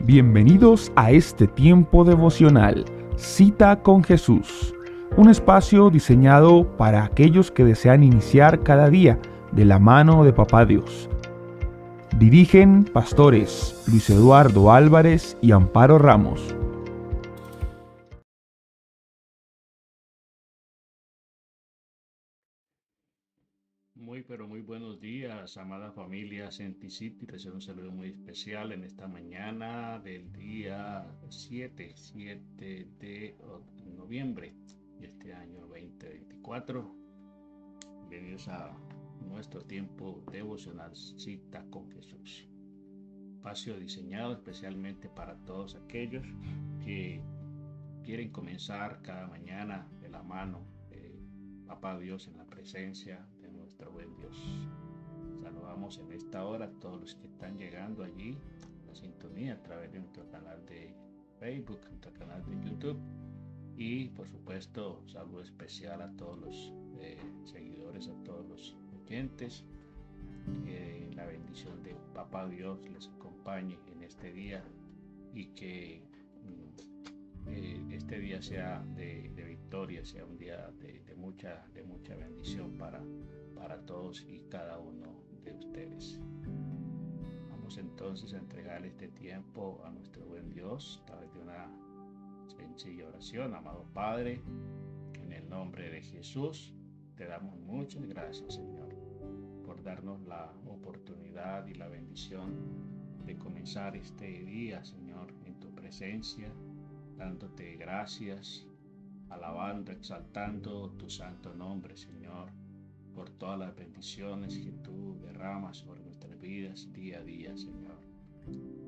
Bienvenidos a este tiempo devocional, Cita con Jesús, un espacio diseñado para aquellos que desean iniciar cada día de la mano de Papá Dios. Dirigen pastores Luis Eduardo Álvarez y Amparo Ramos. Muy buenos días, amada familia Senti City. Les doy un saludo muy especial en esta mañana del día 7 de noviembre de este año 2024. Bienvenidos a nuestro tiempo devocional Cita con Jesús. Espacio diseñado especialmente para todos aquellos que quieren comenzar cada mañana de la mano de Papá Dios, en la presencia de nuestro buen Dios. Saludamos en esta hora a todos los que están llegando allí a la sintonía a través de nuestro canal de Facebook, nuestro canal de YouTube, y por supuesto saludo especial a todos los seguidores, a todos los oyentes. Que la bendición de Papá Dios les acompañe en este día y que este día sea de victoria, sea un día de mucha bendición para todos y cada uno de ustedes. Vamos entonces a entregar este tiempo a nuestro buen Dios a través de una sencilla oración. Amado Padre, en el nombre de Jesús, te damos muchas gracias, Señor, por darnos la oportunidad y la bendición de comenzar este día, Señor, en tu presencia, dándote gracias, alabando, exaltando tu santo nombre, Señor, por todas las bendiciones que tú derramas sobre nuestras vidas día a día, Señor.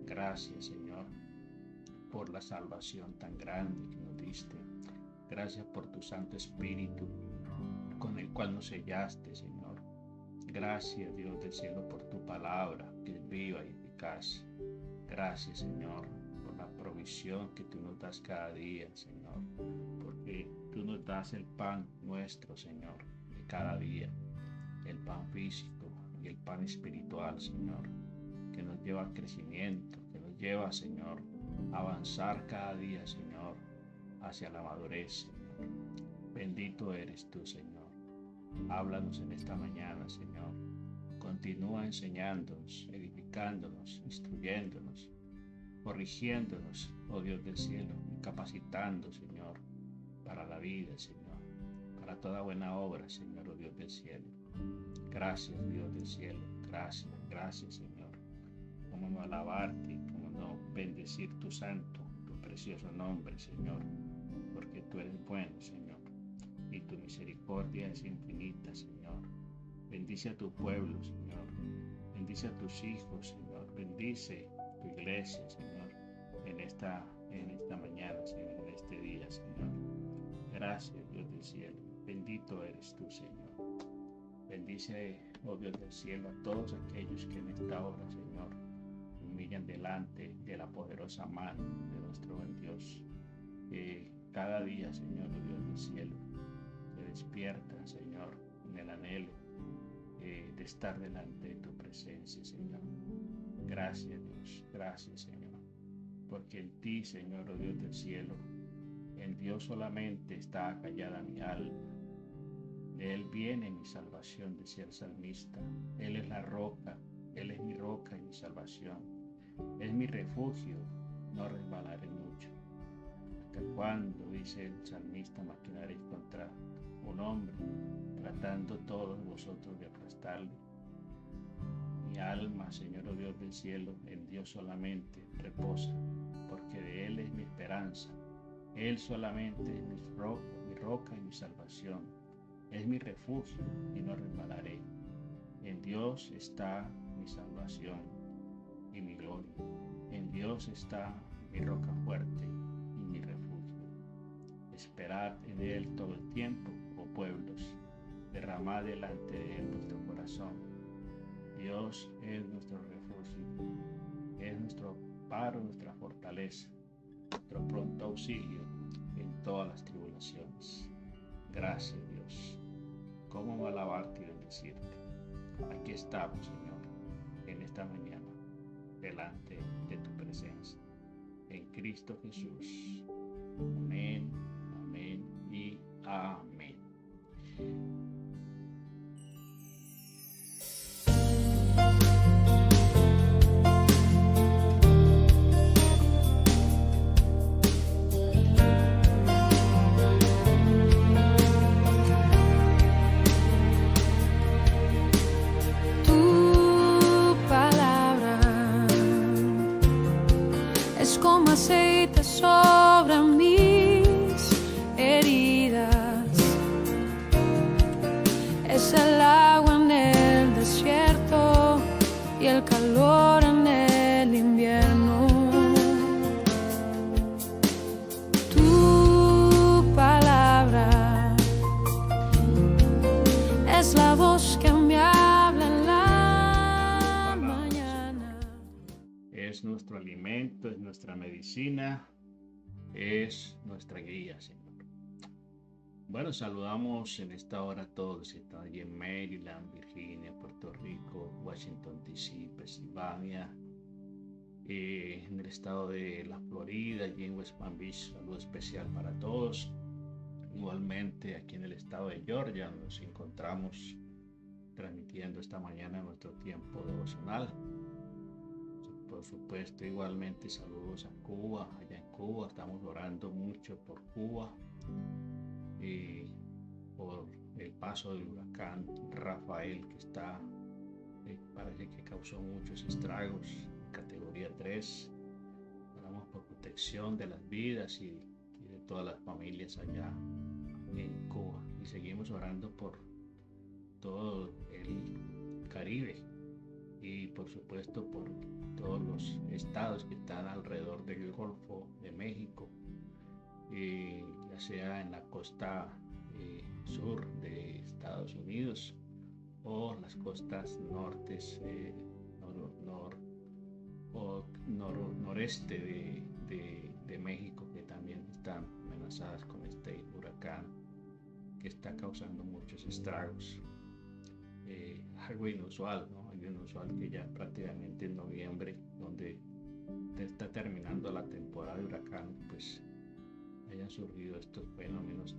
Gracias, Señor, por la salvación tan grande que nos diste. Gracias por tu Santo Espíritu, con el cual nos sellaste, Señor. Gracias, Dios del cielo, por tu palabra, que es viva y eficaz. Gracias, Señor, por la provisión que tú nos das cada día, Señor, porque tú nos das el pan nuestro, Señor, de cada día, el pan físico y el pan espiritual, Señor, que nos lleva al crecimiento, que nos lleva, Señor, a avanzar cada día, Señor, hacia la madurez, Señor. Bendito eres tú, Señor. Háblanos en esta mañana, Señor. Continúa enseñándonos, edificándonos, instruyéndonos, corrigiéndonos, oh Dios del cielo, y capacitando, Señor, para la vida, Señor, para toda buena obra, Señor, oh Dios del cielo. Gracias, Dios del cielo. Gracias, Señor. Cómo no alabarte, cómo no bendecir tu santo, tu precioso nombre, Señor, porque tú eres bueno, Señor, y tu misericordia es infinita, Señor. Bendice a tu pueblo, Señor. Bendice a tus hijos, Señor. Bendice tu iglesia, Señor, en esta mañana, Señor, en este día, Señor. Gracias, Dios del cielo. Bendito eres tú, Señor. Bendice, oh Dios del cielo, a todos aquellos que en esta hora, Señor, humillan delante de la poderosa mano de nuestro buen Dios. Cada día, Señor, oh Dios del cielo, se despiertan, Señor, en el anhelo de estar delante de tu presencia, Señor. Gracias, Dios. Gracias, Señor. Porque en ti, Señor, oh Dios del cielo, en Dios solamente está acallada mi alma. De Él viene mi salvación, decía el salmista. Él es la roca, Él es mi roca y mi salvación. Es mi refugio, no resbalaré mucho. ¿Hasta cuándo, dice el salmista, maquinaréis contra un hombre, tratando todos vosotros de aplastarle? Mi alma, Señor, oh Dios del cielo, en Dios solamente reposa, porque de Él es mi esperanza. Él solamente es mi roca y mi salvación. Es mi refugio y no resbalaré. En Dios está mi salvación y mi gloria. En Dios está mi roca fuerte y mi refugio. Esperad en Él todo el tiempo, oh pueblos. Derramad delante de Él vuestro corazón. Dios es nuestro refugio, es nuestro amparo, nuestra fortaleza, nuestro pronto auxilio en todas las tribulaciones. Gracias, Dios. ¿Cómo no alabarte y bendecirte? Aquí estamos, Señor, en esta mañana, delante de tu presencia. en Cristo Jesús. Amén, amén y amén. Como aceite sobre mis heridas, es el agua en el desierto y el calor en el invierno. Tu palabra es la voz que me habla en la mañana. Es nuestro alimento, es nuestra medicina, es nuestra guía, Señor. Bueno, saludamos en esta hora a todos los que están allí en Maryland, Virginia, Puerto Rico, Washington DC, Pensilvania, en el estado de la Florida, allí en West Palm Beach. Saludo especial para todos. Igualmente aquí en el estado de Georgia nos encontramos transmitiendo esta mañana nuestro tiempo devocional. Por supuesto, igualmente saludos a Cuba. Allá en Cuba estamos orando mucho por Cuba y por el paso del huracán Rafael, que parece que causó muchos estragos, categoría 3. Oramos por protección de las vidas y de todas las familias allá en Cuba, y seguimos orando por todo el Caribe y por supuesto por todos los estados que están alrededor del Golfo de México, ya sea en la costa sur de Estados Unidos o las costas noreste de México, que también están amenazadas con este huracán que está causando muchos estragos. Algo inusual, ¿no? Algo inusual que ya prácticamente en noviembre, donde está terminando la temporada de huracán, pues hayan surgido estos fenómenos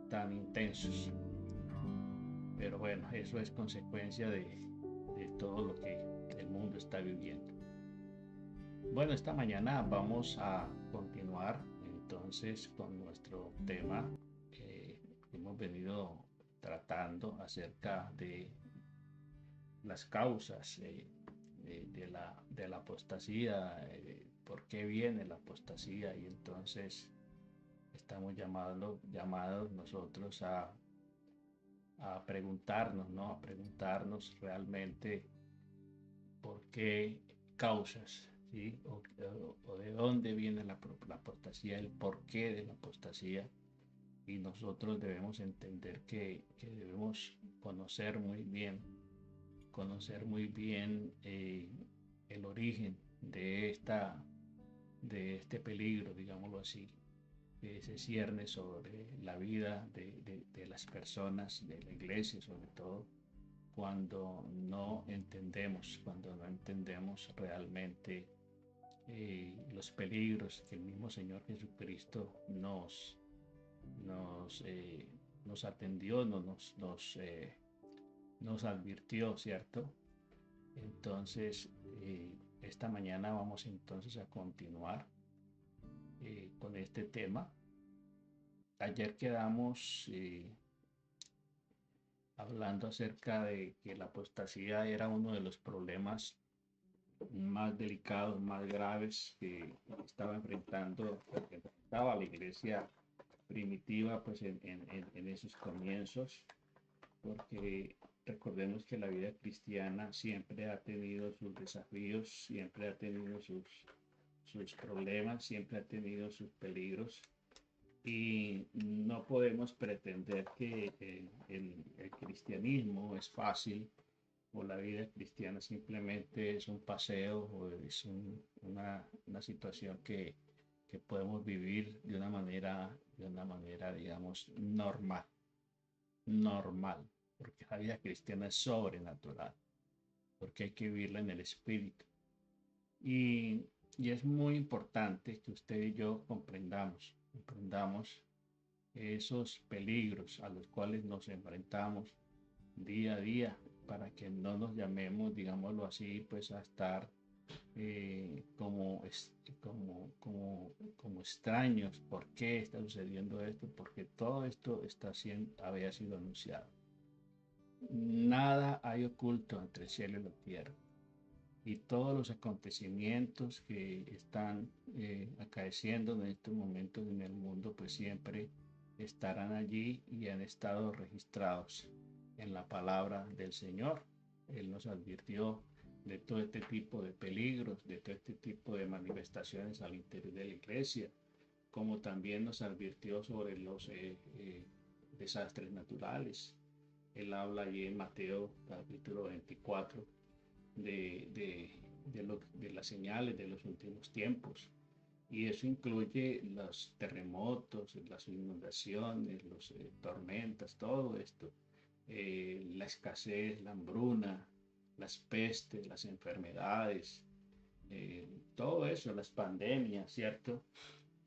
tan intensos. Pero bueno, eso es consecuencia de todo lo que el mundo está viviendo. Bueno, esta mañana vamos a continuar entonces con nuestro tema que hemos venido tratando acerca de las causas de la apostasía, por qué viene la apostasía, y entonces estamos llamados nosotros a preguntarnos, ¿no? A preguntarnos realmente por qué causas, ¿sí? O de dónde viene la apostasía, el porqué de la apostasía. Y nosotros debemos entender que debemos conocer muy bien el origen de este peligro, digámoslo así, que se cierne sobre la vida de las personas, de la iglesia sobre todo, cuando no entendemos realmente los peligros que el mismo Señor Jesucristo nos atendió, nos advirtió, ¿cierto? Entonces, esta mañana vamos entonces a continuar con este tema. Ayer quedamos hablando acerca de que la apostasía era uno de los problemas más delicados, más graves que enfrentaba la iglesia primitiva, pues en esos comienzos, porque recordemos que la vida cristiana siempre ha tenido sus desafíos, siempre ha tenido sus problemas, siempre ha tenido sus peligros, y no podemos pretender que el cristianismo es fácil, o la vida cristiana simplemente es un paseo, o es una situación que podemos vivir de una manera, digamos, normal, porque la vida cristiana es sobrenatural, porque hay que vivirla en el espíritu. Y Y es muy importante que usted y yo comprendamos esos peligros a los cuales nos enfrentamos día a día, para que no nos llamemos, digámoslo así, pues a estar como extraños. ¿Por qué está sucediendo esto? Porque todo esto había sido anunciado. Nada hay oculto entre el cielo y la tierra. Y todos los acontecimientos que están acaeciendo en estos momentos en el mundo, pues siempre estarán allí y han estado registrados en la palabra del Señor. Él nos advirtió de todo este tipo de peligros, de todo este tipo de manifestaciones al interior de la iglesia, como también nos advirtió sobre los desastres naturales. Él habla allí en Mateo capítulo 24 de las señales de los últimos tiempos. Y eso incluye los terremotos, las inundaciones, las tormentas, todo esto, la escasez, la hambruna, las pestes, las enfermedades, todo eso, las pandemias, ¿cierto?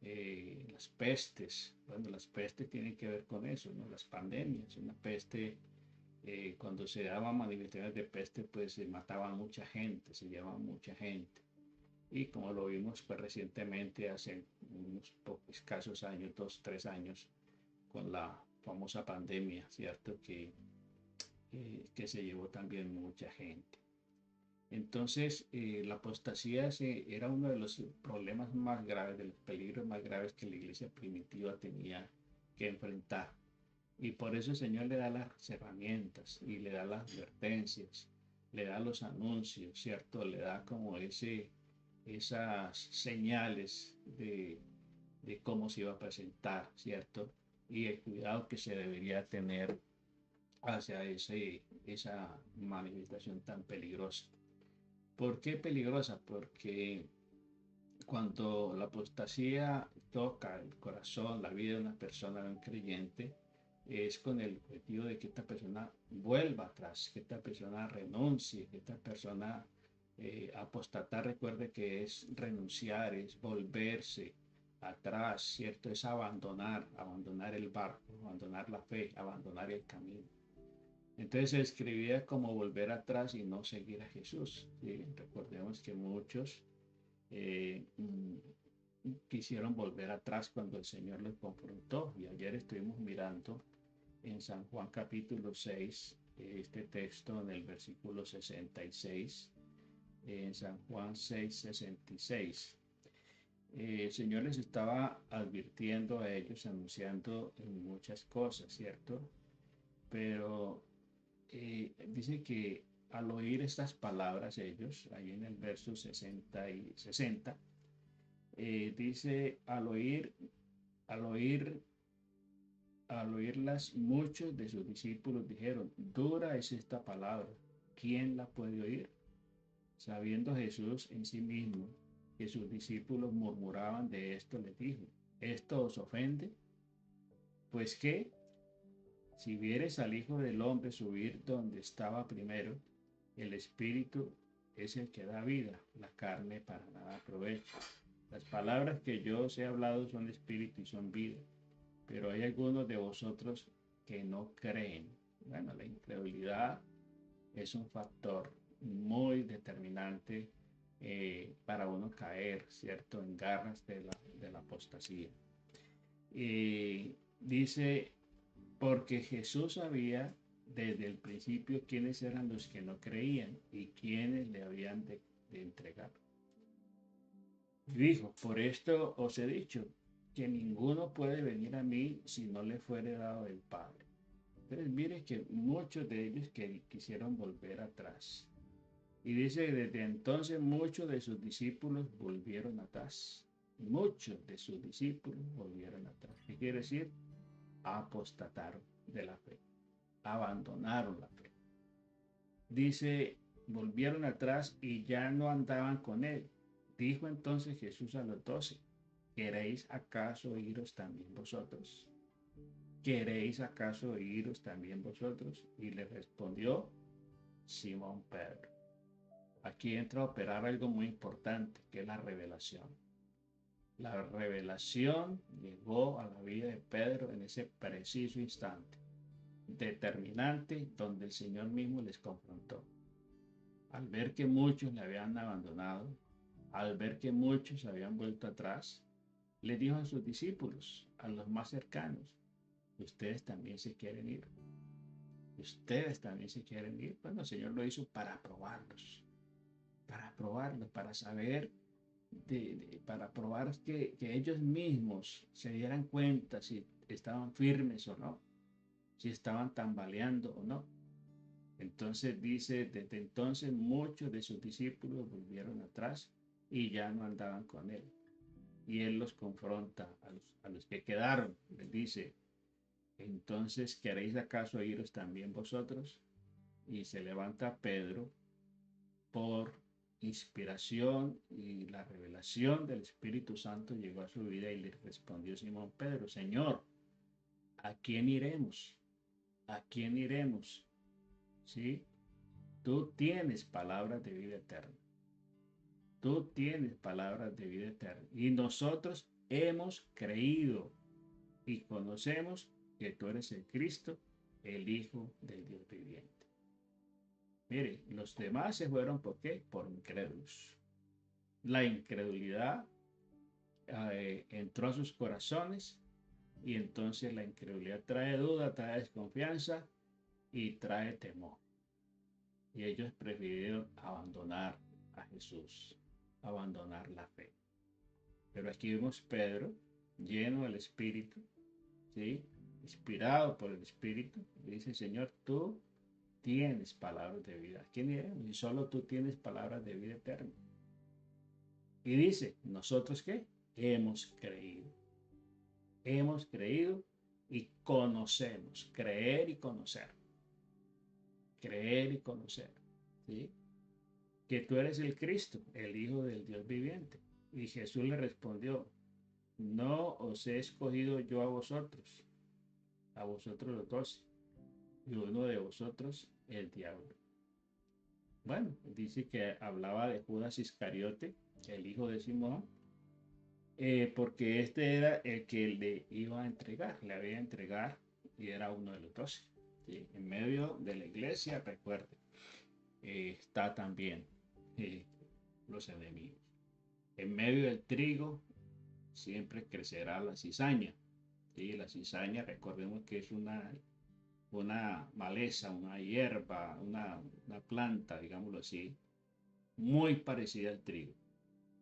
Las pestes, bueno, las pestes tienen que ver con eso, ¿no? Las pandemias, una peste, cuando se daban manifestaciones de peste, pues se mataba mucha gente, se llevaba mucha gente. Y como lo vimos pues recientemente, hace unos pocos escasos años, 2, 3 años, con la famosa pandemia, ¿cierto? Que se llevó también mucha gente. Entonces, la apostasía era uno de los problemas más graves, de los peligros más graves que la iglesia primitiva tenía que enfrentar. Y por eso el Señor le da las herramientas y le da las advertencias, le da los anuncios, ¿cierto? Le da como esas señales de cómo se iba a presentar, ¿cierto? Y el cuidado que se debería tener hacia esa manifestación tan peligrosa. ¿Por qué peligrosa? Porque cuando la apostasía toca el corazón, la vida de una persona, de un creyente, es con el objetivo de que esta persona vuelva atrás, que esta persona renuncie, que esta persona apostatar, recuerde que es renunciar, es volverse atrás, ¿cierto? Es abandonar el barco, abandonar la fe, abandonar el camino. Entonces se escribía como volver atrás y no seguir a Jesús, ¿sí? Recordemos que muchos eh, quisieron volver atrás cuando el Señor los confrontó. Y ayer estuvimos mirando en San Juan capítulo 6, este texto en el versículo 66, en San Juan 6, 66. El Señor les estaba advirtiendo a ellos, anunciando muchas cosas, ¿cierto? Pero dice que al oír estas palabras ellos, ahí en el verso 60 y 60, dice, al oír, al oírlas, muchos de sus discípulos dijeron, dura es esta palabra, ¿quién la puede oír? Sabiendo Jesús en sí mismo que sus discípulos murmuraban de esto, les dijo, ¿esto os ofende? Pues qué, si vieres al Hijo del Hombre subir donde estaba primero, el Espíritu es el que da vida, la carne para nada aprovecha. Las palabras que yo os he hablado son espíritu y son vida, pero hay algunos de vosotros que no creen. Bueno, la incredulidad es un factor muy determinante para uno caer, ¿cierto?, en garras de la apostasía. Dice, porque Jesús sabía desde el principio quiénes eran los que no creían y quiénes le habían de entregar. Dijo, por esto os he dicho, que ninguno puede venir a mí si no le fuere dado el Padre. Entonces mire que muchos de ellos que quisieron volver atrás. Y dice, desde entonces muchos de sus discípulos volvieron atrás. Muchos de sus discípulos volvieron atrás. ¿Qué quiere decir? Apostataron de la fe. Abandonaron la fe. Dice, volvieron atrás y ya no andaban con él. Dijo entonces Jesús a los 12, ¿queréis acaso iros también vosotros? ¿Queréis acaso iros también vosotros? Y le respondió Simón Pedro. Aquí entra a operar algo muy importante, que es la revelación. La revelación llegó a la vida de Pedro en ese preciso instante, determinante, donde el Señor mismo les confrontó. Al ver que muchos le habían abandonado, al ver que muchos habían vuelto atrás, le dijo a sus discípulos, a los más cercanos, ustedes también se quieren ir. Ustedes también se quieren ir. Bueno, el Señor lo hizo para probarlos, para saber, para probar que ellos mismos se dieran cuenta si estaban firmes o no, si estaban tambaleando o no. Entonces dice, desde entonces muchos de sus discípulos volvieron atrás y ya no andaban con él. Y él los confronta a los que quedaron. Les dice, entonces, ¿queréis acaso iros también vosotros? Y se levanta Pedro por inspiración y la revelación del Espíritu Santo llegó a su vida y le respondió Simón Pedro, Señor, ¿a quién iremos? ¿A quién iremos? ¿Sí? Tú tienes palabras de vida eterna. Tú tienes palabras de vida eterna. Y nosotros hemos creído y conocemos que tú eres el Cristo, el Hijo del Dios viviente. Mire, los demás se fueron, ¿por qué? Por incrédulos. La incredulidad entró a sus corazones y entonces la incredulidad trae duda, trae desconfianza y trae temor. Y ellos prefirieron abandonar a Jesús, abandonar la fe. Pero aquí vemos Pedro lleno del Espíritu, ¿sí? Inspirado por el Espíritu, y dice, Señor, tú tienes palabras de vida. ¿Quién iremos? Y solo tú tienes palabras de vida eterna. Y dice, ¿nosotros qué? Hemos creído y conocemos. Creer y conocer. Creer y conocer. ¿Sí? Que tú eres el Cristo, el Hijo del Dios viviente. Y Jesús le respondió, no os he escogido yo a vosotros los 12, y uno de vosotros el diablo. Bueno, dice que hablaba de Judas Iscariote, el hijo de Simón, porque este era el que le iba a entregar, le había a entregar y era uno de los 12. ¿Sí? En medio de la iglesia, recuerde, está también eh, los enemigos. En medio del trigo siempre crecerá la cizaña. ¿Sí? La cizaña, recordemos que es una maleza, una hierba, una planta, digámoslo así, muy parecida al trigo.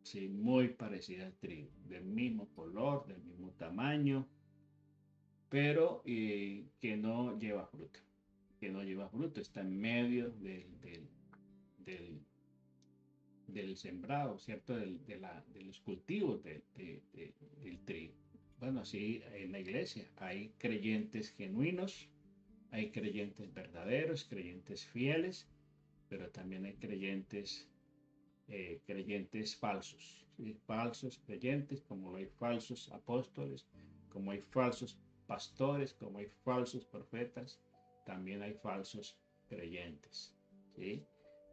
Sí, muy parecida al trigo, del mismo color, del mismo tamaño, pero que no lleva fruto, que no lleva fruto, está en medio del, del sembrado, ¿cierto? De los cultivos del trigo. Bueno, así en la iglesia hay creyentes genuinos, hay creyentes verdaderos, creyentes fieles, pero también hay creyentes falsos, ¿sí? Falsos creyentes, como hay falsos apóstoles, como hay falsos pastores, como hay falsos profetas, también hay falsos creyentes, ¿sí?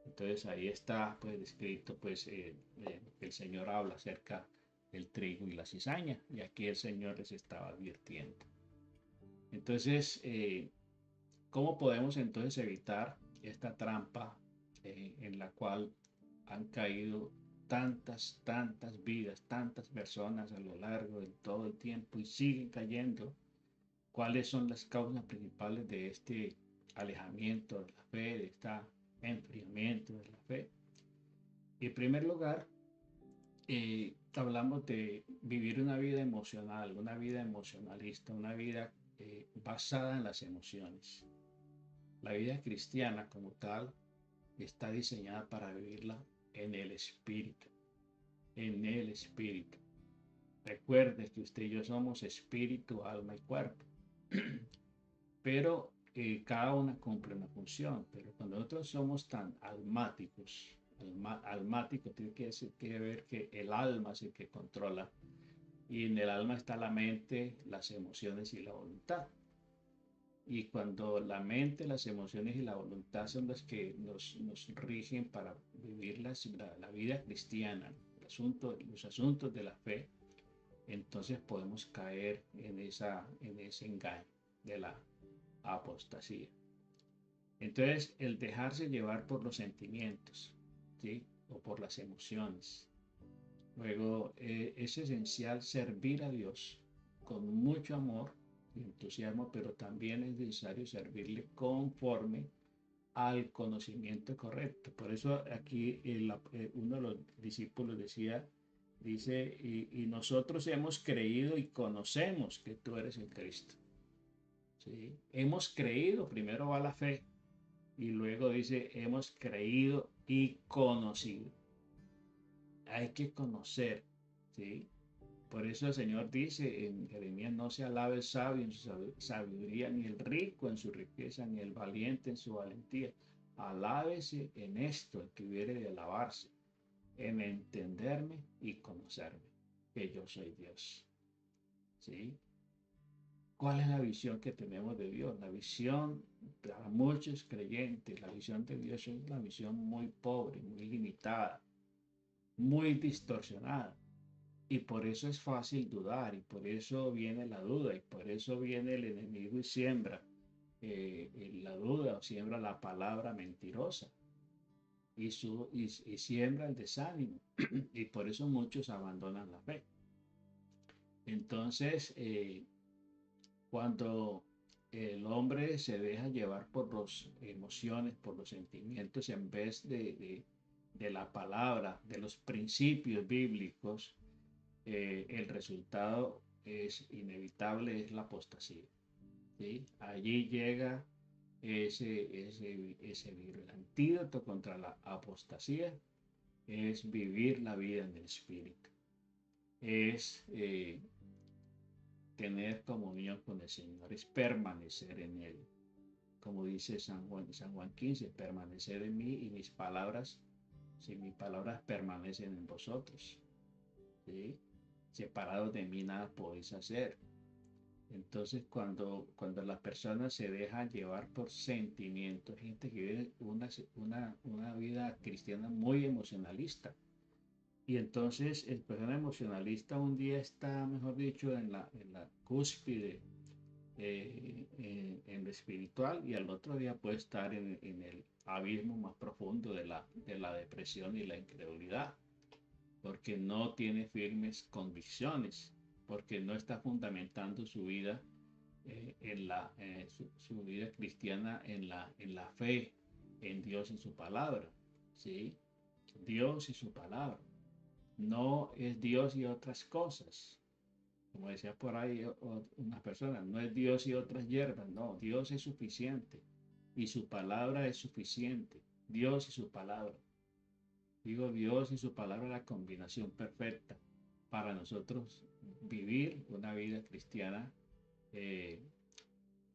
Entonces ahí está pues descrito pues el Señor habla acerca del trigo y la cizaña y aquí el Señor les estaba advirtiendo. Entonces, ¿cómo podemos entonces evitar esta trampa en la cual han caído tantas vidas, tantas personas a lo largo de todo el tiempo y siguen cayendo? ¿Cuáles son las causas principales de este alejamiento de la fe, de este enfriamiento de la fe? Y en primer lugar, hablamos de vivir una vida emocional, una vida emocionalista, una vida basada en las emociones. La vida cristiana como tal está diseñada para vivirla en el Espíritu, en el Espíritu. Recuerde que usted y yo somos espíritu, alma y cuerpo, pero cada una cumple una función. Pero cuando nosotros somos tan almáticos, almático tiene que decir que ver que el alma es el que controla y en el alma está la mente, las emociones y la voluntad. Y cuando la mente, las emociones y la voluntad son las que nos rigen para vivir la vida cristiana, los asuntos de la fe, entonces podemos caer en ese engaño de la apostasía. Entonces, el dejarse llevar por los sentimientos, ¿sí? O por las emociones. Luego, es esencial servir a Dios con mucho amor y entusiasmo, pero también es necesario servirle conforme al conocimiento correcto. Por eso aquí uno de los discípulos dice, y nosotros hemos creído y conocemos que tú eres el Cristo. ¿Sí? Hemos creído, primero va la fe, y luego dice, hemos creído y conocido. Hay que conocer, ¿sí? Por eso el Señor dice en Jeremías, no se alabe el sabio en su sabiduría, ni el rico en su riqueza, ni el valiente en su valentía. Alábese en esto el que hubiere de alabarse, en entenderme y conocerme, que yo soy Dios. ¿Sí? ¿Cuál es la visión que tenemos de Dios? La visión para muchos creyentes, la visión de Dios es una visión muy pobre, muy limitada, muy distorsionada. Y por eso es fácil dudar, y por eso viene la duda, y por eso viene el enemigo y siembra la duda, o siembra la palabra mentirosa, y siembra el desánimo, y por eso muchos abandonan la fe. Entonces, cuando el hombre se deja llevar por las emociones, por los sentimientos, en vez de la palabra, de los principios bíblicos, el resultado es inevitable, es la apostasía. ¿Sí? Allí llega ese virus. El antídoto contra la apostasía es vivir la vida en el Espíritu, es tener comunión con el Señor, es permanecer en Él. Como dice San Juan 15, permanecer en mí y mis palabras, si mis palabras permanecen en vosotros. ¿Sí? Separados de mí nada podéis hacer. Entonces, cuando las personas se dejan llevar por sentimientos, gente que vive una vida cristiana muy emocionalista, y entonces el persona emocionalista un día está, mejor dicho, en la cúspide, en lo espiritual, y al otro día puede estar en el abismo más profundo de la depresión y la incredulidad, porque no tiene firmes convicciones, porque no está fundamentando su vida, su vida cristiana en la fe, en Dios y su palabra. ¿Sí? Dios y su palabra. No es Dios y otras cosas. Como decía por ahí unas personas, no es Dios y otras hierbas, no, Dios es suficiente y su palabra es suficiente. Dios y su palabra. Digo, Dios y su palabra, la combinación perfecta para nosotros vivir una vida cristiana eh,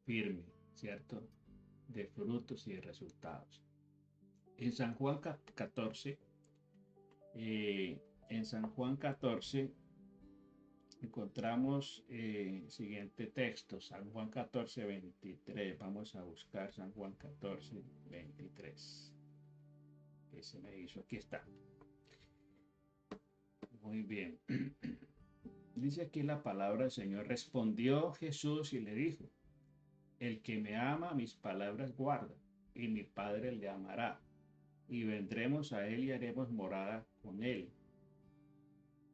firme, ¿cierto? De frutos y de resultados. En San Juan 14, en San Juan 14 encontramos el siguiente texto, San Juan 14, 23. Vamos a buscar San Juan 14, 23. Que se me hizo, aquí está. Muy bien. Dice aquí la palabra del Señor. Respondió Jesús y le dijo, el que me ama, mis palabras guarda, y mi Padre le amará, y vendremos a él y haremos morada con él.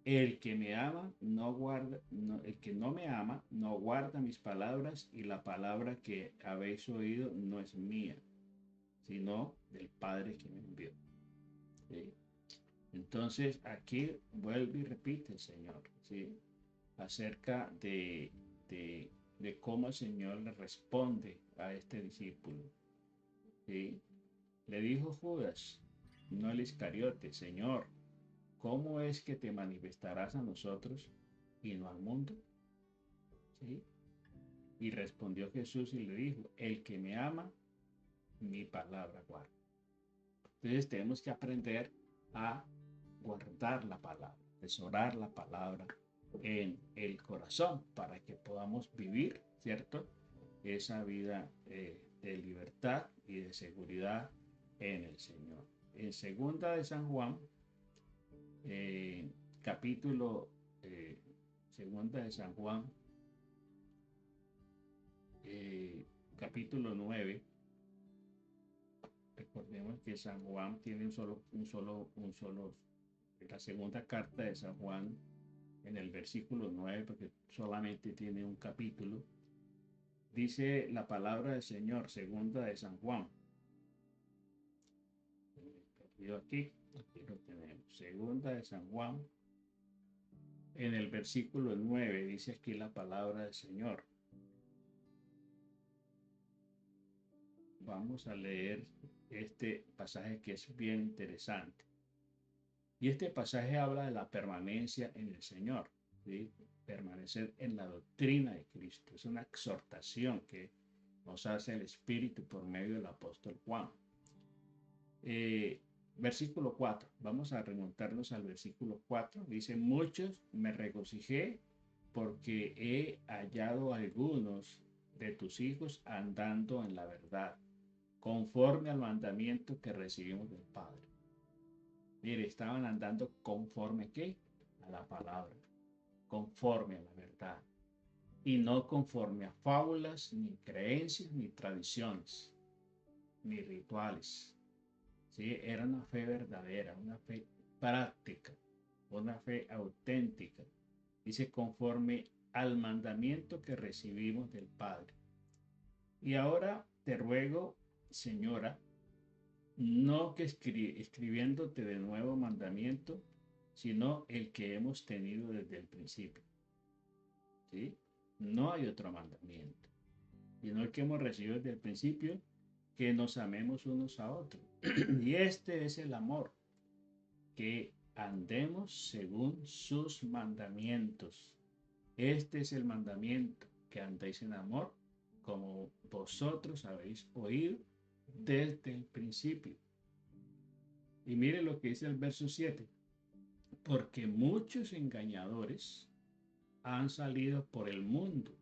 El que me ama, el que no me ama, no guarda mis palabras, y la palabra que habéis oído no es mía, sino del Padre que me envió. ¿Sí? Entonces aquí vuelve y repite el Señor, ¿sí? Acerca de cómo el Señor le responde a este discípulo. ¿Sí? Le dijo Judas, no el Iscariote, Señor, ¿cómo es que te manifestarás a nosotros y no al mundo? ¿Sí? Y respondió Jesús y le dijo, el que me ama, mi palabra guarda. Entonces tenemos que aprender a guardar la palabra, atesorar la palabra en el corazón para que podamos vivir, ¿cierto? esa vida de libertad y de seguridad en el Señor. En segunda de San Juan, eh, capítulo segunda de San Juan, capítulo 9. Recordemos que San Juan tiene la segunda carta de San Juan en el versículo 9, porque solamente tiene un capítulo. Dice la palabra del Señor, segunda de San Juan. Aquí lo tenemos. Segunda de San Juan, en el versículo 9, dice aquí la palabra del Señor. Vamos a leer este pasaje que es bien interesante. Y este pasaje habla de la permanencia en el Señor, ¿sí? Permanecer en la doctrina de Cristo. Es una exhortación que nos hace el Espíritu por medio del apóstol Juan. Versículo 4. Vamos a remontarnos al versículo 4. Dice, muchos me regocijé porque he hallado a algunos de tus hijos andando en la verdad, conforme al mandamiento que recibimos del Padre. Mire, estaban andando conforme ¿qué? A la palabra, conforme a la verdad, y no conforme a fábulas, ni creencias, ni tradiciones, ni rituales. ¿Sí? Era una fe verdadera, una fe práctica, una fe auténtica. Dice, conforme al mandamiento que recibimos del Padre. Y ahora te ruego, Señora, no que escribiéndote de nuevo mandamiento, sino el que hemos tenido desde el principio. ¿Sí? No hay otro mandamiento, sino el que hemos recibido desde el principio, que nos amemos unos a otros. Y este es el amor, que andemos según sus mandamientos. Este es el mandamiento, que andéis en amor, como vosotros habéis oído desde el principio. Y mire lo que dice el verso 7. Porque muchos engañadores han salido por el mundo,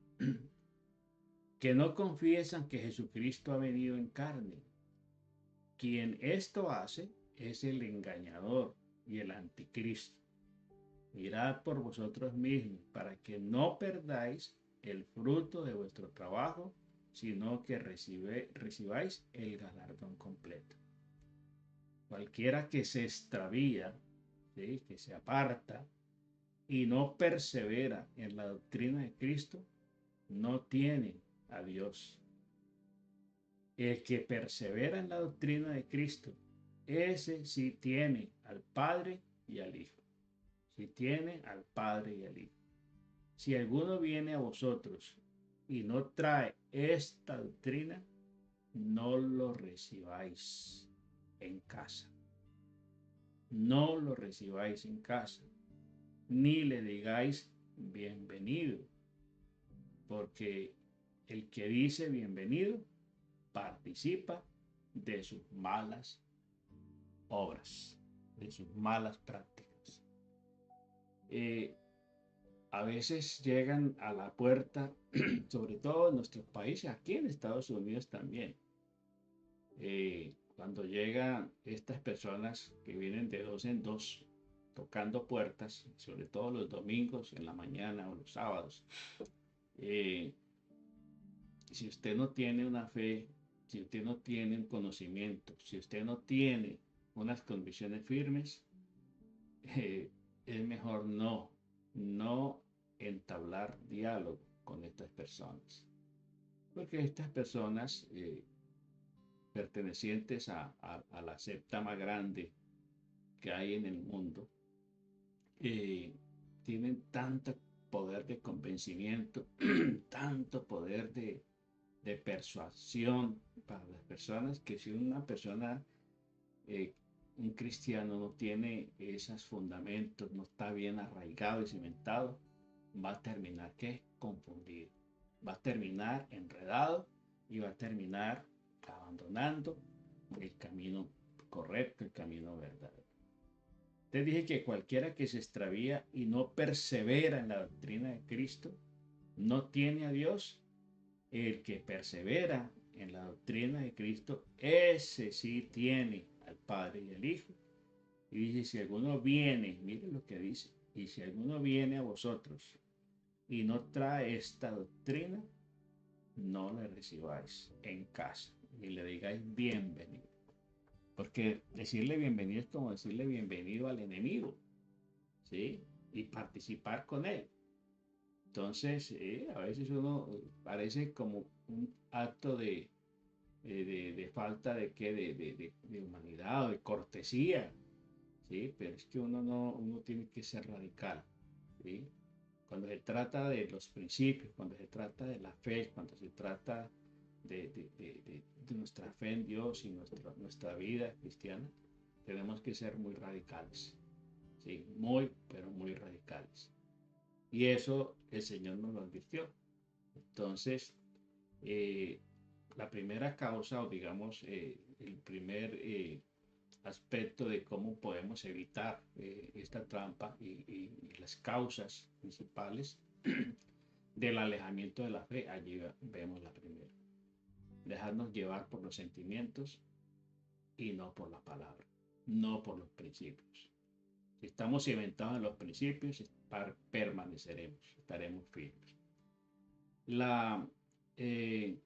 que no confiesan que Jesucristo ha venido en carne. Quien esto hace es el engañador y el anticristo. Mirad por vosotros mismos, para que no perdáis el fruto de vuestro trabajo, sino que recibáis el galardón completo. Cualquiera que se extravía, ¿sí? Que se aparta y no persevera en la doctrina de Cristo, no tiene a Dios. El que persevera en la doctrina de Cristo, ese sí tiene al Padre y al Hijo. Sí tiene al Padre y al Hijo. Si alguno viene a vosotros y no trae esta doctrina, no lo recibáis en casa. No lo recibáis en casa, ni le digáis bienvenido, porque el que dice bienvenido participa de sus malas obras, de sus malas prácticas. A veces llegan a la puerta, sobre todo en nuestros países, aquí en Estados Unidos también, cuando llegan estas personas que vienen de dos en dos, tocando puertas, sobre todo los domingos en la mañana o los sábados. Si usted no tiene una fe, si usted no tiene un conocimiento, si usted no tiene unas convicciones firmes, es mejor no entablar diálogo con estas personas. Porque estas personas pertenecientes a la secta más grande que hay en el mundo, tienen tanto poder de convencimiento, tanto poder de persuasión para las personas, que si una persona, un cristiano, no tiene esos fundamentos, no está bien arraigado y cimentado, va a terminar ¿qué? Confundido, va a terminar enredado y va a terminar abandonando el camino correcto, el camino verdadero. Te dije que cualquiera que se extravía y no persevera en la doctrina de Cristo no tiene a Dios El que persevera en la doctrina de Cristo, ese sí tiene al Padre y al Hijo. Y dice, si alguno viene, mire lo que dice, y si alguno viene a vosotros y no trae esta doctrina, no le recibáis en casa y le digáis bienvenido. Porque decirle bienvenido es como decirle bienvenido al enemigo, ¿sí? Y participar con él. Entonces, a veces uno parece como un acto de falta de, ¿qué? De humanidad o de cortesía, ¿sí? Pero es que uno tiene que ser radical, ¿sí? Cuando se trata de los principios, cuando se trata de la fe, cuando se trata de nuestra fe en Dios y nuestra vida cristiana, tenemos que ser muy radicales, ¿sí? Muy, pero muy radicales. Y eso el Señor nos lo advirtió. Entonces, eh, la primera causa, o digamos, el primer aspecto de cómo podemos evitar esta trampa y las causas principales del alejamiento de la fe, allí vemos la primera. Dejarnos llevar por los sentimientos y no por la palabra, no por los principios. Si estamos cimentados en los principios, permaneceremos, estaremos firmes. La, eh,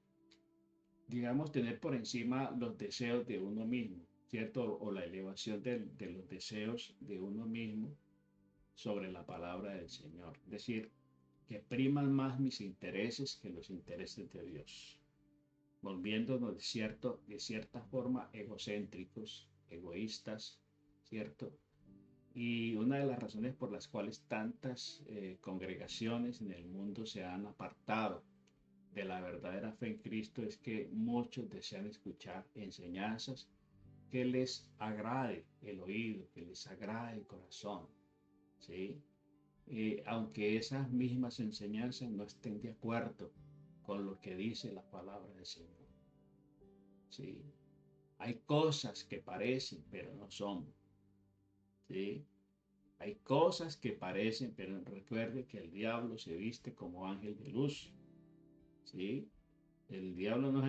digamos, tener por encima los deseos de uno mismo, ¿cierto? O la elevación de los deseos de uno mismo sobre la palabra del Señor. Es decir, que priman más mis intereses que los intereses de Dios, volviéndonos de cierta forma egocéntricos, egoístas, ¿cierto? Y una de las razones por las cuales tantas congregaciones en el mundo se han apartado de la verdadera fe en Cristo es que muchos desean escuchar enseñanzas que les agrade el oído, que les agrade el corazón, ¿sí? Aunque esas mismas enseñanzas no estén de acuerdo con lo que dice la palabra del Señor, ¿sí? Hay cosas que parecen, pero no son, ¿sí? Hay cosas que parecen, pero recuerde que el diablo se viste como ángel de luz, ¿sí? El diablo no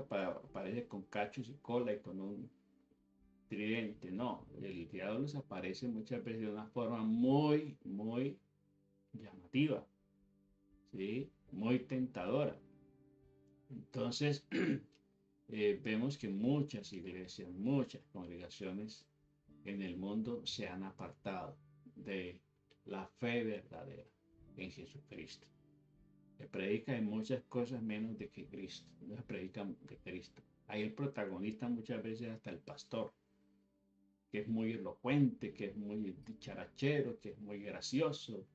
aparece con cachos y cola y con un tridente, no. El diablo se aparece muchas veces de una forma muy, muy llamativa, ¿sí? Muy tentadora. Entonces, vemos que muchas iglesias, muchas congregaciones en el mundo se han apartado de la fe verdadera en Jesucristo. Se predica en muchas cosas menos de que Cristo, no se predica de Cristo. Ahí el protagonista muchas veces hasta el pastor, que es muy elocuente, que es muy dicharachero, que es muy gracioso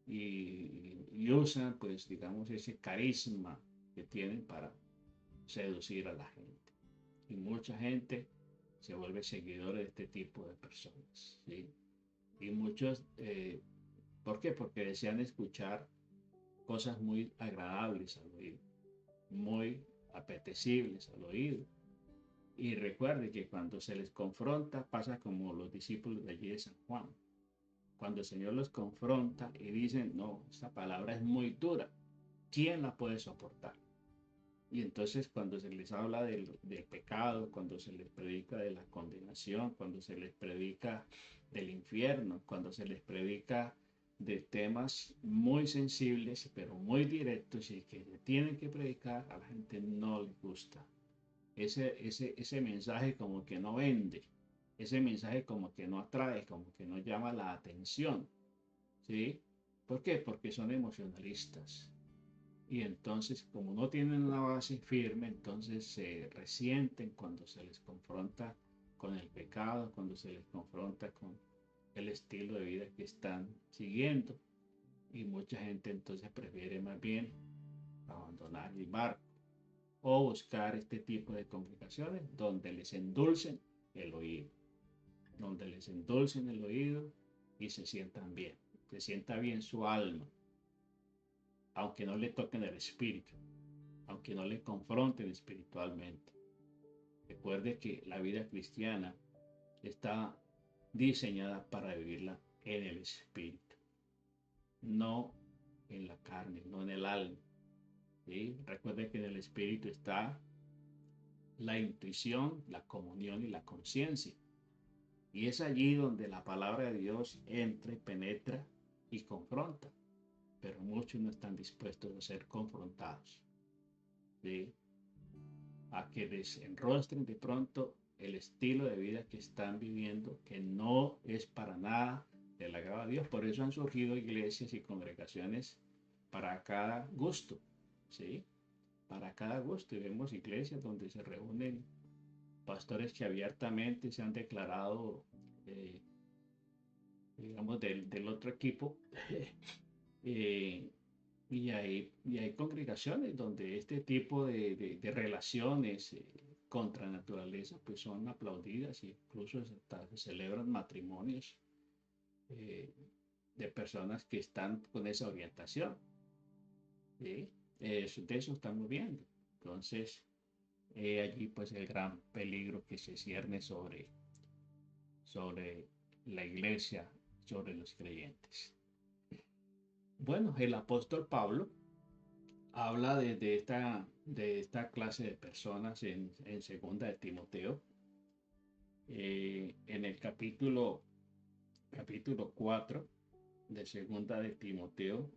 y usa, pues, digamos, ese carisma que tienen para seducir a la gente. Y mucha gente se vuelve seguidor de este tipo de personas, ¿sí? Y muchos, ¿por qué? Porque desean escuchar cosas muy agradables al oído, muy apetecibles al oído. Y recuerde que cuando se les confronta pasa como los discípulos de allí de San Juan. Cuando el Señor los confronta y dicen, no, esta palabra es muy dura, ¿quién la puede soportar? Y entonces cuando se les habla del pecado, cuando se les predica de la condenación, cuando se les predica del infierno, cuando se les predica de temas muy sensibles, pero muy directos y que se tienen que predicar, a la gente no le gusta. Ese mensaje como que no vende, ese mensaje como que no atrae, como que no llama la atención, ¿sí? ¿Por qué? Porque son emocionalistas. Y entonces, como no tienen una base firme, entonces se resienten cuando se les confronta con el pecado, cuando se les confronta con el estilo de vida que están siguiendo. Y mucha gente entonces prefiere más bien abandonar el barco o buscar este tipo de congregaciones donde les endulcen el oído, donde les endulcen el oído y se sientan bien, se sienta bien su alma, aunque no le toquen el espíritu, aunque no le confronten espiritualmente. Recuerde que la vida cristiana está diseñada para vivirla en el espíritu, no en la carne, no en el alma. ¿sí? Recuerde que en el espíritu está la intuición, la comunión y la conciencia. Y es allí donde la palabra de Dios entra y penetra y confronta. Pero muchos no están dispuestos a ser confrontados, ¿sí? A que desenrostren de pronto el estilo de vida que están viviendo, que no es para nada del agrado a Dios. Por eso han surgido iglesias y congregaciones para cada gusto, ¿sí? Para cada gusto. Y vemos iglesias donde se reúnen pastores que abiertamente se han declarado, eh, digamos, del otro equipo. eh, y hay congregaciones donde este tipo de relaciones contra naturaleza pues son aplaudidas e incluso hasta se celebran matrimonios eh, de personas que están con esa orientación. ¿Sí? De eso estamos viendo. Entonces, allí pues el gran peligro que se cierne sobre la iglesia, sobre los creyentes. Bueno, el apóstol Pablo habla de esta clase de personas en segunda de Timoteo, en el capítulo 4 de segunda de Timoteo,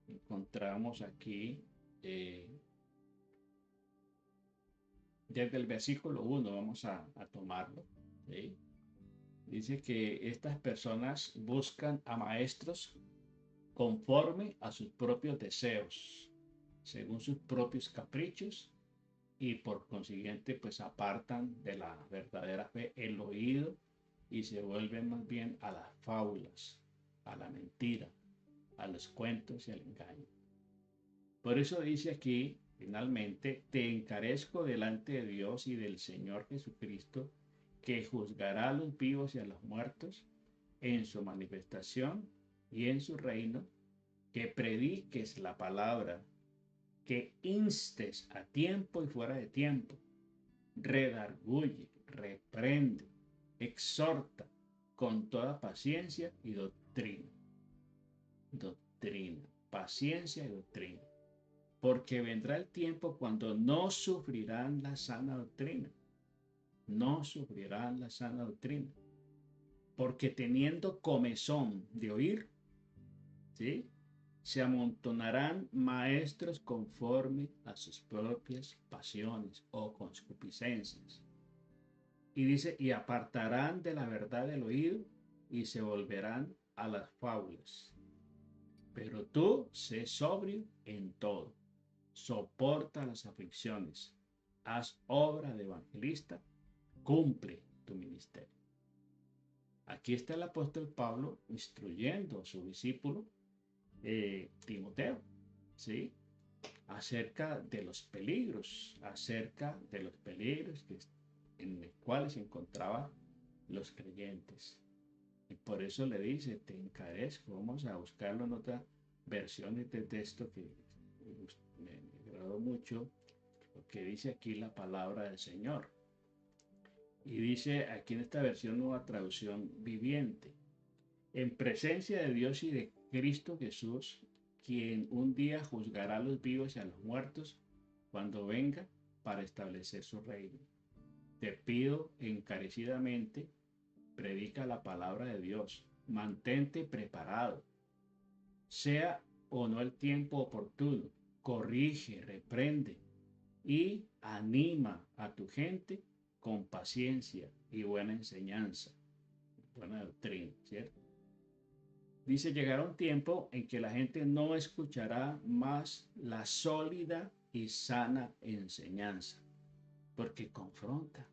encontramos aquí, eh, desde el versículo 1, vamos a tomarlo, ¿sí? Dice que estas personas buscan a maestros conforme a sus propios deseos, según sus propios caprichos, y por consiguiente pues apartan de la verdadera fe el oído y se vuelven más bien a las fábulas, a la mentira, a los cuentos y al engaño. Por eso dice aquí, finalmente, te encarezco delante de Dios y del Señor Jesucristo, que juzgará a los vivos y a los muertos en su manifestación y en su reino, que prediques la palabra, que instes a tiempo y fuera de tiempo, redarguye, reprende, exhorta con toda paciencia y doctrina. Doctrina, paciencia y doctrina. Porque vendrá el tiempo cuando no sufrirán la sana doctrina. No sufrirán la sana doctrina. Porque teniendo comezón de oír, ¿sí?, se amontonarán maestros conforme a sus propias pasiones o concupiscencias. Y dice, y apartarán de la verdad el oído y se volverán a las fábulas. Pero tú sé sobrio en todo, soporta las aflicciones, haz obra de evangelista, cumple tu ministerio. Aquí está el apóstol Pablo instruyendo a su discípulo Timoteo, ¿sí?, acerca de los peligros, en los cuales se encontraban los creyentes. Y por eso le dice, te encarezco. Vamos a buscarlo en otras versiones de texto que me agradó mucho, lo que dice aquí la palabra del Señor. Y dice aquí en esta versión nueva traducción viviente, en presencia de Dios y de Cristo Jesús, quien un día juzgará a los vivos y a los muertos cuando venga para establecer su reino. Te pido encarecidamente, predica la palabra de Dios, mantente preparado, sea o no el tiempo oportuno, corrige, reprende y anima a tu gente con paciencia y buena enseñanza, buena doctrina, ¿cierto? Dice, llegará un tiempo en que la gente no escuchará más la sólida y sana enseñanza, porque confronta,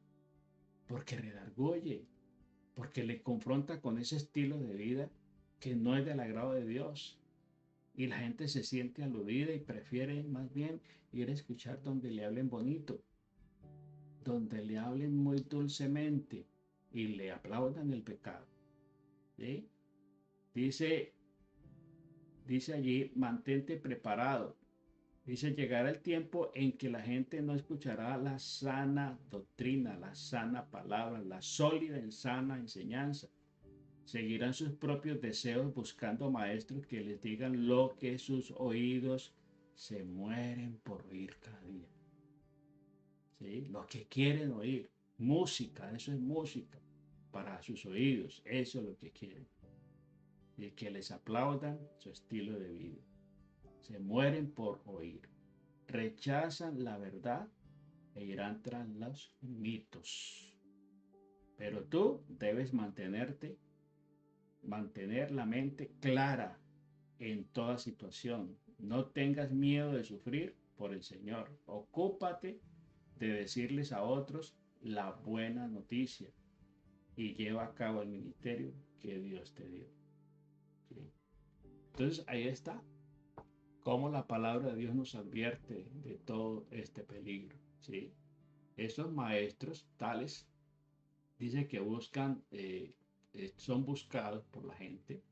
porque redarguye, porque le confronta con ese estilo de vida que no es del agrado de Dios. Y la gente se siente aludida y prefiere más bien ir a escuchar donde le hablen bonito, donde le hablen muy dulcemente y le aplaudan el pecado. ¿Sí? Dice allí, mantente preparado. Dice, llegará el tiempo en que la gente no escuchará la sana doctrina, la sana palabra, la sólida y sana enseñanza. Seguirán sus propios deseos buscando maestros que les digan lo que sus oídos se mueren por oír cada día. ¿Sí? Los que quieren oír música, eso es música para sus oídos, eso es lo que quieren. Y que les aplaudan su estilo de vida. Se mueren por oír. Rechazan la verdad e irán tras los mitos. Pero tú debes mantener la mente clara en toda situación. No tengas miedo de sufrir por el Señor. Ocúpate de decirles a otros la buena noticia y lleva a cabo el ministerio que Dios te dio. ¿Sí? Entonces ahí está cómo la palabra de Dios nos advierte de todo este peligro. ¿Sí? Esos maestros tales dice que son buscados por la gente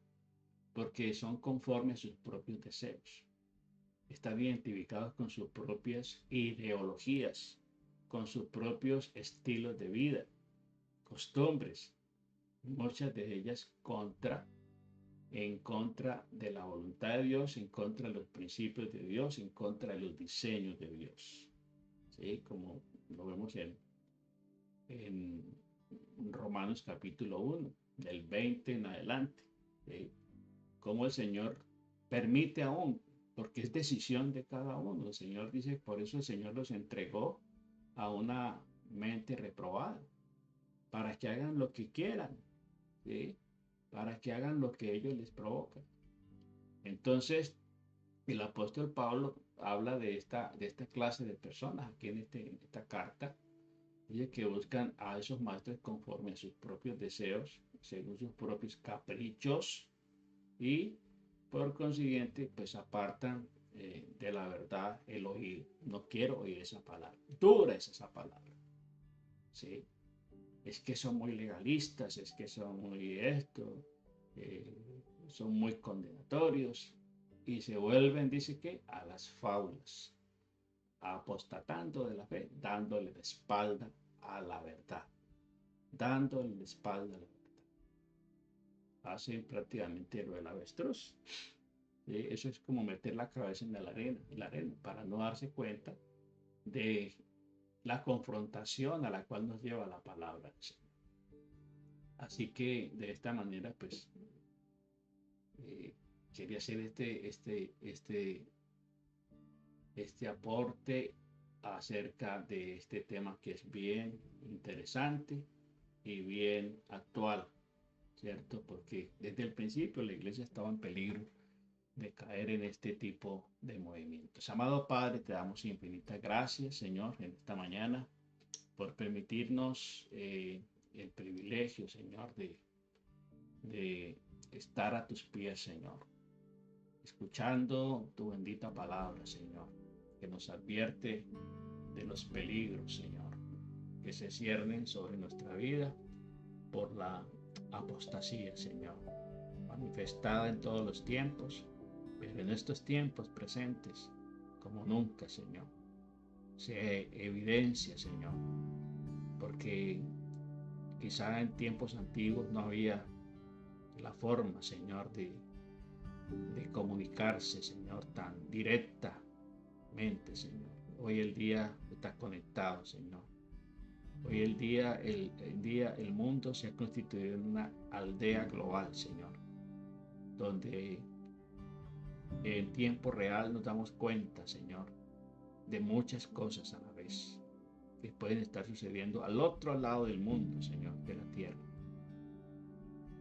porque son conformes a sus propios deseos. Están identificados con sus propias ideologías, con sus propios estilos de vida, costumbres, muchas de ellas en contra de la voluntad de Dios, en contra de los principios de Dios, en contra de los diseños de Dios. ¿Sí? Como lo vemos en Romanos capítulo 1, del 20 en adelante. ¿Sí? Cómo el Señor permite aún, porque es decisión de cada uno. El Señor dice, por eso el Señor los entregó a una mente reprobada, para que hagan lo que quieran, ¿sí? Para que hagan lo que ellos les provocan. Entonces, el apóstol Pablo habla de esta clase de personas aquí en esta carta. Dice que buscan a esos maestros conforme a sus propios deseos, según sus propios caprichos, y por consiguiente, pues apartan de la verdad el oído. No quiero oír esa palabra. Dura es esa palabra. ¿Sí? Es que son muy legalistas, es que son muy son muy condenatorios. Y se vuelven, dice que, a las fábulas, apostatando de la fe, dándole la espalda a la verdad. Dándole la espalda a la verdad. Hacen prácticamente lo del avestruz. Eso es como meter la cabeza en la arena, para no darse cuenta de la confrontación a la cual nos lleva la palabra del Señor. Así que de esta manera, pues, quería hacer este aporte acerca de este tema que es bien interesante y bien actual, ¿cierto? Porque desde el principio la iglesia estaba en peligro de caer en este tipo de movimientos. Amado Padre, te damos infinitas gracias, Señor, en esta mañana, por permitirnos el privilegio, Señor, de estar a tus pies, Señor, escuchando tu bendita palabra, Señor, que nos advierte de los peligros, Señor, que se ciernen sobre nuestra vida por la apostasía, Señor, manifestada en todos los tiempos, pero en estos tiempos presentes, como nunca, Señor, se evidencia, Señor, porque quizá en tiempos antiguos no había la forma, Señor, de comunicarse, Señor, tan directamente, Señor. Hoy el día está conectado, Señor. Hoy el mundo se ha constituido en una aldea global, Señor, donde en tiempo real nos damos cuenta, Señor, de muchas cosas a la vez que pueden estar sucediendo al otro lado del mundo, Señor, de la tierra.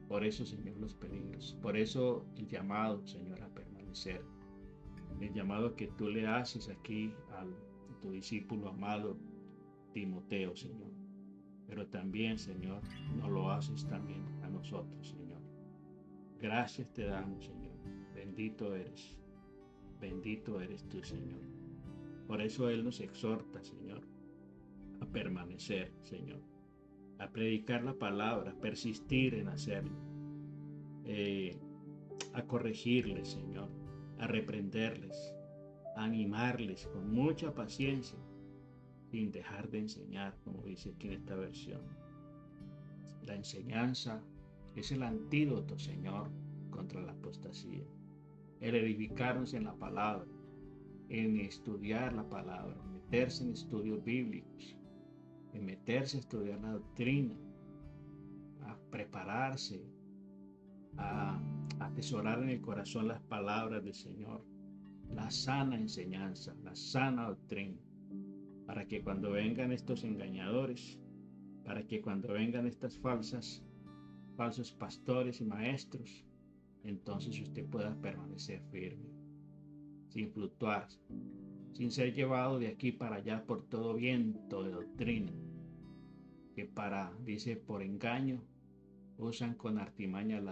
Por eso, Señor, los peligros. Por eso el llamado, Señor, a permanecer. El llamado que tú le haces aquí a tu discípulo amado Timoteo, Señor. Pero también, Señor, nos lo haces también a nosotros, Señor. Gracias te damos, Señor. Bendito eres tú, Señor. Por eso Él nos exhorta, Señor, a permanecer, Señor, a predicar la palabra, a persistir en hacerlo, a corregirles, Señor, a reprenderles, a animarles con mucha paciencia, sin dejar de enseñar, como dice aquí en esta versión. La enseñanza es el antídoto, Señor, contra la apostasía. El edificarnos en la palabra, en estudiar la palabra, en meterse en estudios bíblicos, en meterse a estudiar la doctrina, a prepararse, a atesorar en el corazón las palabras del Señor, la sana enseñanza, la sana doctrina, para que cuando vengan estos engañadores, para que cuando vengan estas falsos pastores y maestros, entonces usted pueda permanecer firme, sin fluctuar, sin ser llevado de aquí para allá por todo viento de doctrina, que dice, por engaño, usan con artimaña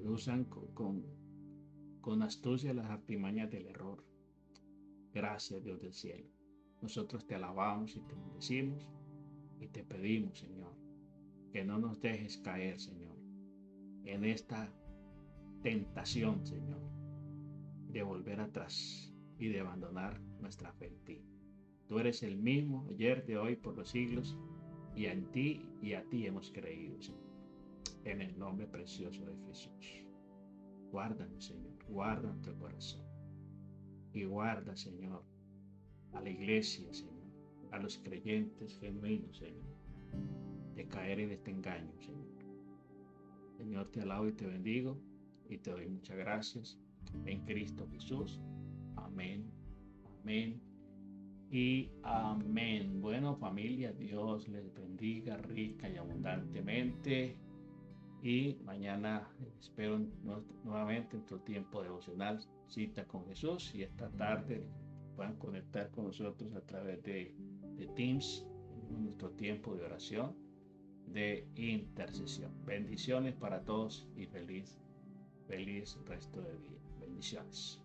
usan con astucia las artimañas del error. Gracias, Dios del cielo. Nosotros te alabamos y te bendecimos y te pedimos, Señor, que no nos dejes caer, Señor, en esta tentación, Señor, de volver atrás y de abandonar nuestra fe en ti. Tú eres el mismo ayer, de hoy, por los siglos, y en ti y a ti hemos creído, Señor. En el nombre precioso de Jesús. Guárdanos, Señor, guarda nuestro corazón. Y guarda, Señor, a la iglesia, Señor, a los creyentes genuinos, Señor, de caer en este engaño, Señor. Señor, te alabo y te bendigo y te doy muchas gracias en Cristo Jesús. Amén, amén y amén. Bueno, familia, Dios les bendiga rica y abundantemente. Y mañana espero nuevamente nuestro tiempo devocional, cita con Jesús. Y esta tarde puedan conectar con nosotros a través de Teams, en nuestro tiempo de oración, de intercesión. Bendiciones para todos y feliz resto de día. Bendiciones.